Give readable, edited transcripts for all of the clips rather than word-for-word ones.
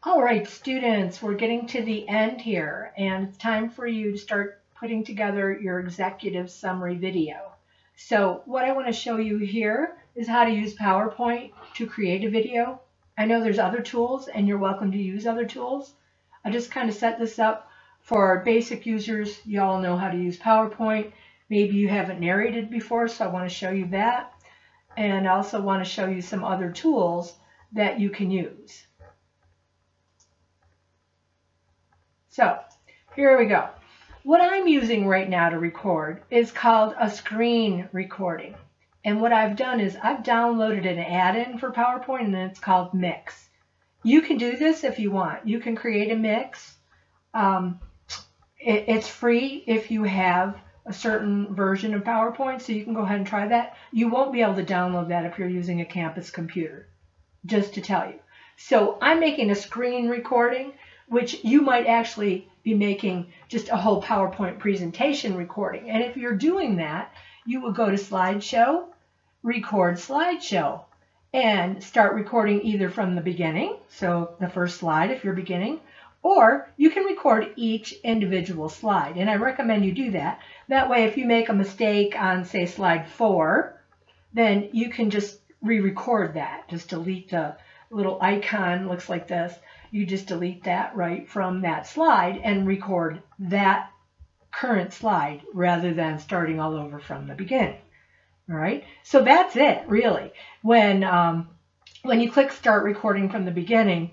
All right, students, we're getting to the end here, and it's time for you to start putting together your executive summary video. So what I want to show you here is how to use PowerPoint to create a video. I know there's other tools, and you're welcome to use other tools. I just kind of set this up for basic users. You all know how to use PowerPoint. Maybe you haven't narrated before, so I want to show you that. And I also want to show you some other tools that you can use. So here we go. What I'm using right now to record is called a screen recording. And what I've done is I've downloaded an add-in for PowerPoint, and it's called Mix. You can do this if you want. You can create a mix. It's free if you have a certain version of PowerPoint, so you can go ahead and try that. You won't be able to download that if you're using a campus computer, just to tell you. So I'm making a screen recording, which you might actually be making just a whole PowerPoint presentation recording. And if you're doing that, you will go to Slideshow, Record Slideshow, and start recording either from the beginning, so the first slide if you're beginning, or you can record each individual slide. And I recommend you do that. That way, if you make a mistake on, say, slide 4, then you can just re-record that. Just delete the little icon, looks like this. You just delete that right from that slide and record that current slide rather than starting all over from the beginning. All right, so that's it really. When you click Start Recording from the Beginning,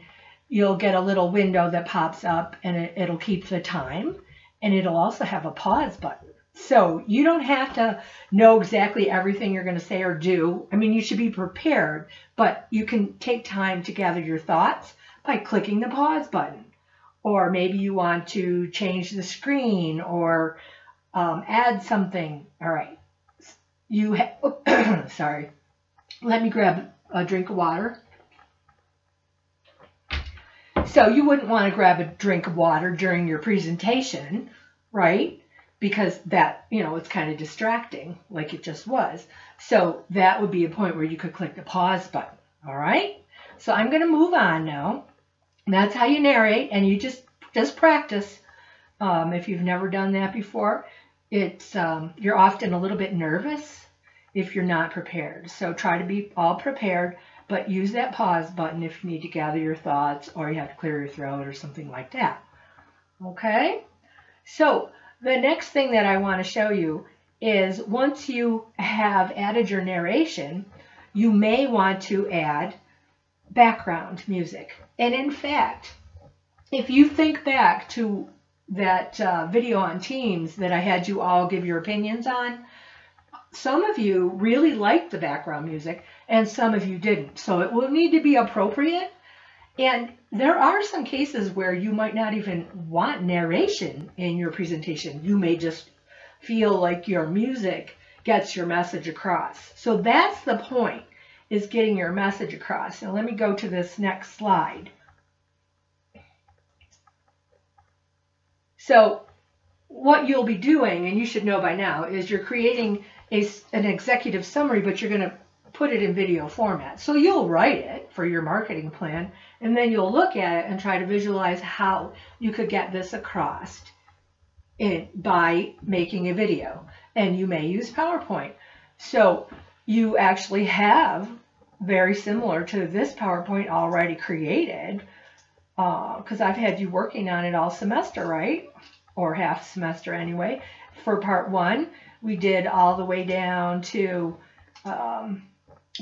you'll get a little window that pops up, and it'll keep the time, and it'll also have a pause button. So you don't have to know exactly everything you're going to say or do. I mean, you should be prepared, but you can take time to gather your thoughts by clicking the pause button. Or maybe you want to change the screen or add something. All right. Sorry. Let me grab a drink of water. So you wouldn't want to grab a drink of water during your presentation, right? Because that, it's kind of distracting like it just was. So that would be a point where you could click the pause button. All right. So I'm going to move on now. And that's how you narrate, and you just practice. If you've never done that before, you're often a little bit nervous if you're not prepared. So try to be all prepared, but use that pause button if you need to gather your thoughts or you have to clear your throat or something like that. Okay? So the next thing that I want to show you is once you have added your narration, you may want to add background music. And in fact, if you think back to that video on Teams that I had you all give your opinions on, some of you really liked the background music and some of you didn't. So it will need to be appropriate. And there are some cases where you might not even want narration in your presentation. You may just feel like your music gets your message across. So that's the point, is getting your message across. Now let me go to this next slide. So what you'll be doing, and you should know by now, is you're creating an executive summary, but you're going to put it in video format. So you'll write it for your marketing plan, and then you'll look at it and try to visualize how you could get this across by making a video. And you may use PowerPoint. So you actually have, very similar to this PowerPoint already created, because I've had you working on it all semester, right? Or half semester anyway. For part 1, we did all the way down to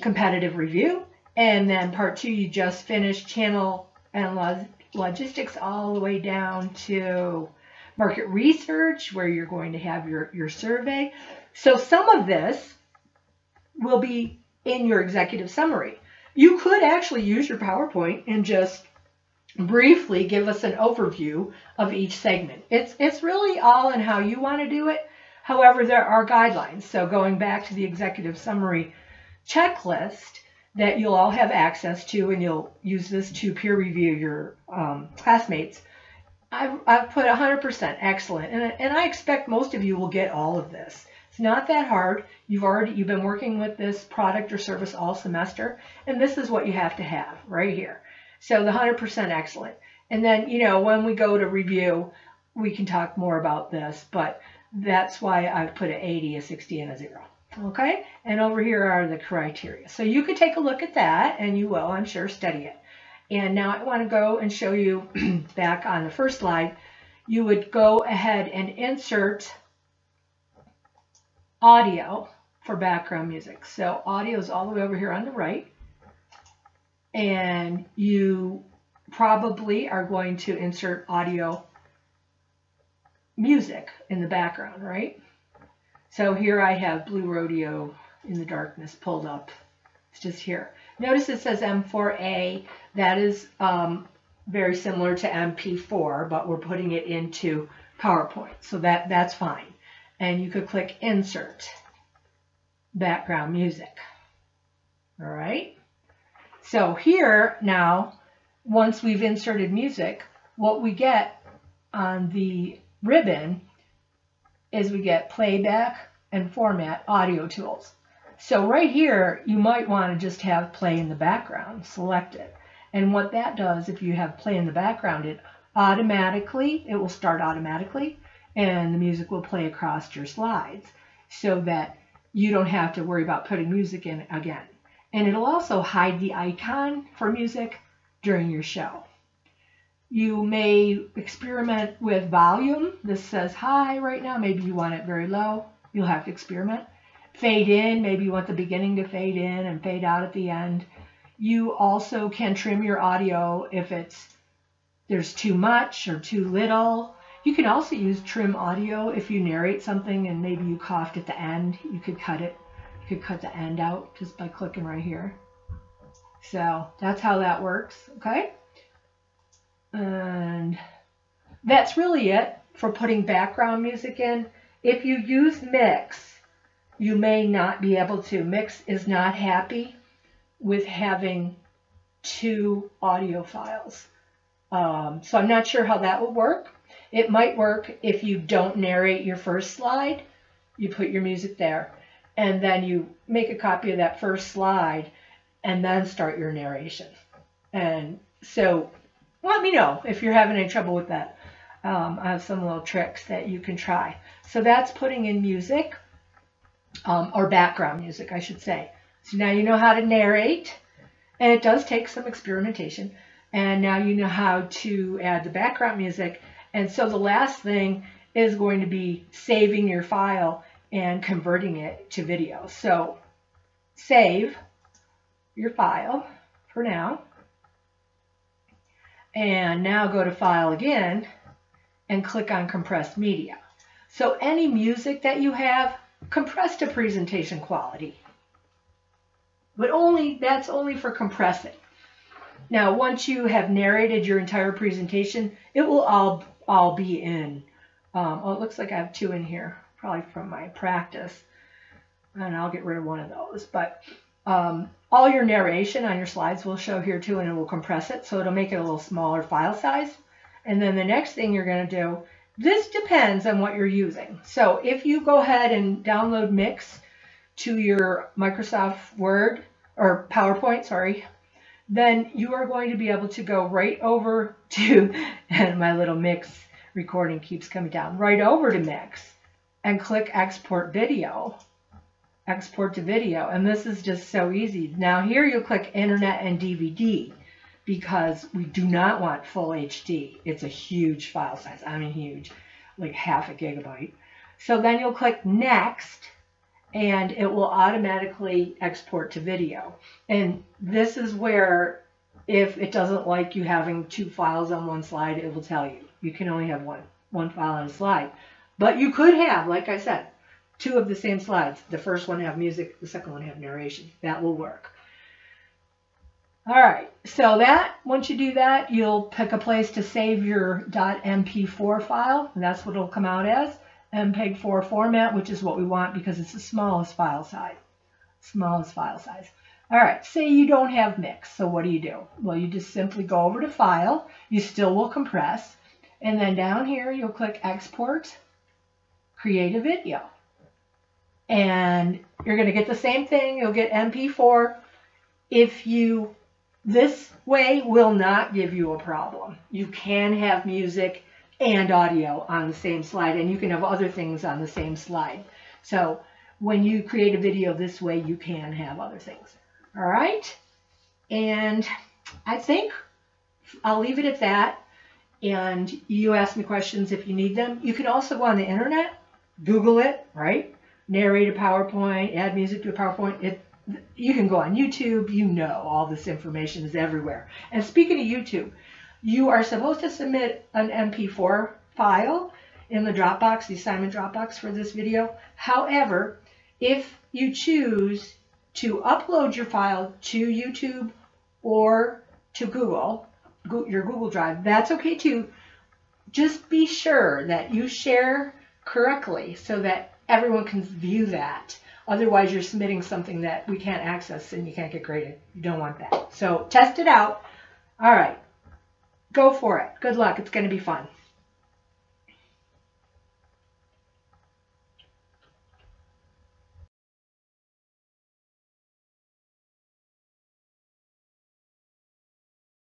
competitive review. And then part 2, you just finished channel and logistics all the way down to market research, where you're going to have your survey. So some of this will be in your executive summary. You could actually use your PowerPoint and just briefly give us an overview of each segment. It's really all in how you want to do it. However, there are guidelines. So going back to the executive summary checklist that you'll all have access to, and you'll use this to peer review your classmates, I've put 100% excellent, and I expect most of you will get all of this. It's not that hard. You've been working with this product or service all semester, and this is what you have to have right here. So the 100% excellent. And then, you know, when we go to review, we can talk more about this, but that's why I've put an 80, a 60, and a 0. Okay? And over here are the criteria. So you could take a look at that, and you will, I'm sure, study it. And now I want to go and show you back on the first slide. You would go ahead and insert audio for background music. So audio is all the way over here on the right. And you probably are going to insert audio music in the background, right? So here I have Blue Rodeo in the Darkness pulled up. It's just here. Notice it says M4A. That is very similar to MP4, but we're putting it into PowerPoint. So that's fine. And you could click Insert Background Music. All right. So here now, once we've inserted music, what we get on the ribbon is we get playback and format audio tools. So right here, you might want to just have play in the background selected. And what that does, if you have play in the background, it will start automatically, and the music will play across your slides so that you don't have to worry about putting music in again. And it'll also hide the icon for music during your show. You may experiment with volume. This says high right now. Maybe you want it very low. You'll have to experiment. Fade in. Maybe you want the beginning to fade in and fade out at the end. You also can trim your audio if there's too much or too little. You can also use trim audio if you narrate something and maybe you coughed at the end. You could cut it. You could cut the end out just by clicking right here. So that's how that works. Okay. And that's really it for putting background music in. If you use Mix, you may not be able to. Mix is not happy with having 2 audio files. So I'm not sure how that will work. It might work if you don't narrate your first slide. You put your music there, and then you make a copy of that first slide, and then start your narration. And so let me know if you're having any trouble with that. I have some little tricks that you can try. So that's putting in music, or background music, I should say. So now you know how to narrate, and it does take some experimentation. And now you know how to add the background music. And so the last thing is going to be saving your file and converting it to video. So save your file for now. And now go to File again and click on Compressed Media. So any music that you have, compress to presentation quality. But that's only for compressing. Now, once you have narrated your entire presentation, it will all be in. Oh, it looks like I have 2 in here, probably from my practice. And I'll get rid of one of those. But all your narration on your slides will show here too, and it will compress it, so it'll make it a little smaller file size. And then the next thing you're going to do, this depends on what you're using. So if you go ahead and download Mix to your Microsoft Word, or PowerPoint, sorry, then you are going to be able to go right over to, and my little Mix recording keeps coming down, right over to Mix and click Export Video. Export to video, and this is just so easy. Now here you click Internet and DVD because we do not want full HD. It's a huge file size. I mean huge, like half a gigabyte. So then you'll click Next, and it will automatically export to video. And this is where, if it doesn't like you having 2 files on one slide, it will tell you. You can only have one file on a slide. But you could have, like I said, 2 of the same slides. The first one have music, the second one have narration. That will work. All right, so once you do that, you'll pick a place to save your .mp4 file, and that's what it'll come out as, MPEG-4 format, which is what we want because it's the smallest file size. Smallest file size. All right, say you don't have Mix, so what do? Well, you just simply go over to File. You still will compress, and then down here you'll click Export, Create a Video. And you're going to get the same thing. You'll get MP4. If you This way will not give you a problem. You can have music and audio on the same slide, and you can have other things on the same slide. So when you create a video this way, you can have other things. All right? And I think I'll leave it at that. And you ask me questions if you need them. You can also go on the internet, Google it, right? Narrate a PowerPoint, add music to a PowerPoint. You can go on YouTube. You know all this information is everywhere. And speaking of YouTube, you are supposed to submit an MP4 file in the Dropbox, the assignment Dropbox for this video. However, if you choose to upload your file to YouTube or to Google, your Google Drive, that's okay too. Just be sure that you share correctly so that everyone can view that. Otherwise, you're submitting something that we can't access and you can't get graded. You don't want that. So test it out. All right. Go for it. Good luck. It's going to be fun.